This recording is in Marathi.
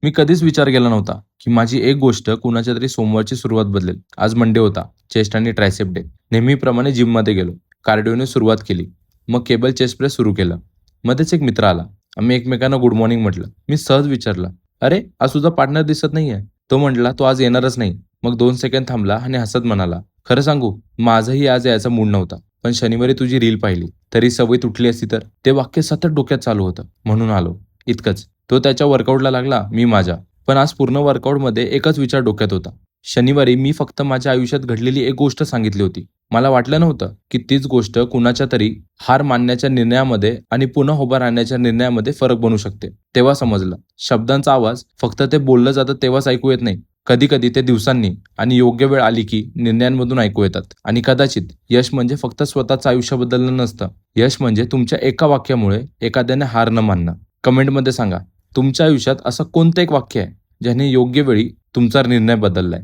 मी कधीच विचार केला नव्हता, की माझी एक गोष्ट कुणाच्या तरी सोमवारची सुरुवात बदलेल. आज मंडे होता. चेस्ट आणि ट्रायसेप डे. नेहमीप्रमाणे जिममध्ये गेलो. कार्डिओने सुरुवात केली. मग केबल चेस्ट प्रेस सुरू केलं. मध्येच एक मित्र आला. आम्ही एकमेकांना गुड मॉर्निंग म्हटलं. मी सहज विचारलं, "अरे, आज तुझा पार्टनर दिसत नाहीये." तो म्हटला, "तो आज येणारच नाही." मग 2 सेकंद थांबला आणि हसत म्हणाला, "खरं सांगू, माझंही आज यायचा मूड नव्हता. पण शनिवारी तुझी रील पाहिली. तरी सवय तुटली असती तर." ते वाक्य सतत डोक्यात चालू होतं. म्हणून आलो. इतकंच. तो त्याच्या वर्कआउटला लागला, मी माझ्या. पण आज पूर्ण वर्कआउटमध्ये एकच विचार डोक्यात होता. शनिवारी मी फक्त माझ्या आयुष्यात घडलेली एक गोष्ट सांगितली होती. मला वाटलं नव्हतं, की तीच गोष्ट कुणाच्या तरी हार मानण्याच्या निर्णयामध्ये आणि पुन्हा उभं राहण्याच्या निर्णयामध्ये फरक बनू शकते. तेव्हा समजलं, शब्दांचा आवाज फक्त ते बोललं जातं तेव्हाच ऐकू येत नाही. कधी-कधी ते दिवसांनी आणि योग्य वेळ आली की निर्णयांमधून ऐकू येतात. आणि कदाचित यश म्हणजे फक्त स्वतःचं आयुष्य बदलणं नसतं. यश म्हणजे तुमच्या एका वाक्यामुळे एखाद्याने हार न मानणं. कमेंटमध्ये सांगा, तुमच्या आयुष्यात असं कोणतं एक वाक्य आहे, ज्याने योग्य वेळी तुमचा निर्णय बदललाय?